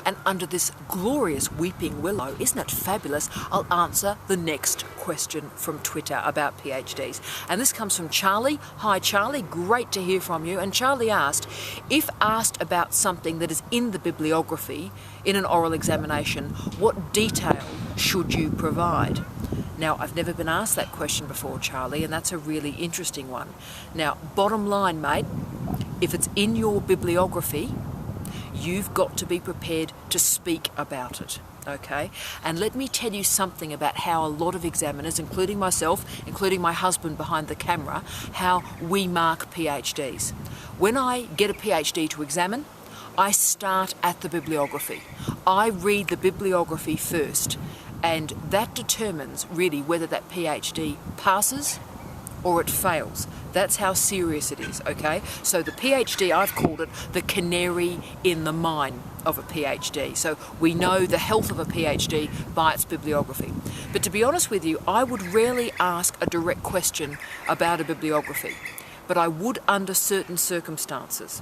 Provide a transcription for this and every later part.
And under this glorious weeping willow, isn't it fabulous, I'll answer the next question from Twitter about PhDs. And this comes from Charlie. Hi Charlie, great to hear from you. And Charlie asked, if asked about something that is in the bibliography in an oral examination, what detail should you provide? Now, I've never been asked that question before, Charlie, and that's a really interesting one. Now, bottom line, mate, if it's in your bibliography, you've got to be prepared to speak about it, okay? And let me tell you something about how a lot of examiners, including myself, including my husband behind the camera, how we mark PhDs. When I get a PhD to examine, I start at the bibliography. I read the bibliography first, and that determines really whether that PhD passes or it fails. That's how serious it is, okay? So the PhD, I've called it the canary in the mine of a PhD. So we know the health of a PhD by its bibliography. But to be honest with you, I would rarely ask a direct question about a bibliography, but I would under certain circumstances.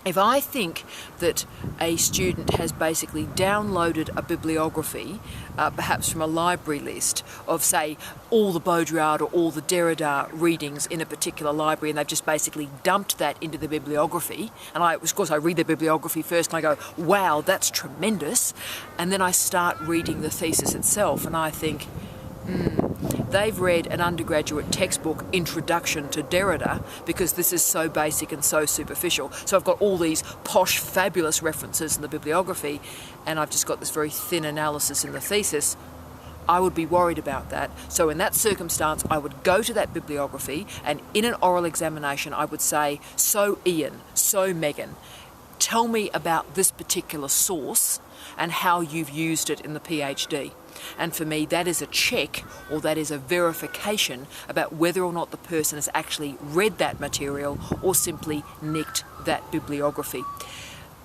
If I think that a student has basically downloaded a bibliography, perhaps from a library list of, say, all the Baudrillard or all the Derrida readings in a particular library, and they've just basically dumped that into the bibliography, and of course I read the bibliography first and I go, wow, that's tremendous, and then I start reading the thesis itself and I think, they've read an undergraduate textbook introduction to Derrida because this is so basic and so superficial. So I've got all these posh, fabulous references in the bibliography and I've just got this very thin analysis in the thesis. I would be worried about that. So in that circumstance, I would go to that bibliography and in an oral examination, I would say, so Ian, so Megan, tell me about this particular source and how you've used it in the PhD. And for me, that is a check or that is a verification about whether or not the person has actually read that material or simply nicked that bibliography.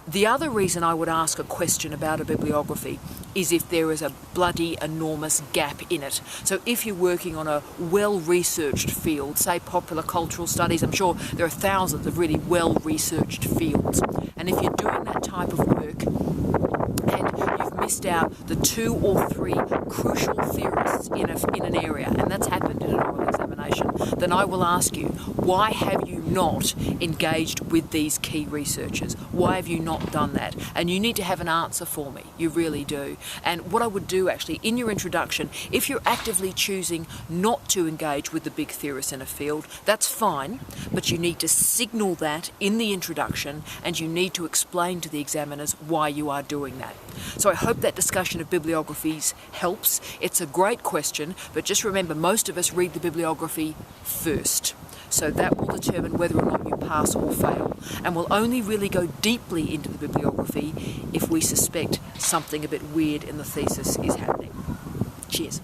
The other reason I would ask a question about a bibliography is if there is a bloody enormous gap in it. So if you're working on a well-researched field, say popular cultural studies, I'm sure there are thousands of really well-researched fields. And if you're doing that type of work, and you've missed out the 2 or 3 crucial theorists in an area, and that's happened in an oral examination, then I will ask you, why have you not engaged with these key researchers? Why have you not done that? And you need to have an answer for me, you really do. And what I would do actually, in your introduction, if you're actively choosing not to engage with the big theorists in a field, that's fine, but you need to signal that in the introduction and you need to explain to the examiners why you are doing that. So I hope that discussion of bibliographies helps. It's a great question, but just remember, most of us read the bibliography first. So that will determine whether or not you pass or fail. And we'll only really go deeply into the bibliography if we suspect something a bit weird in the thesis is happening. Cheers.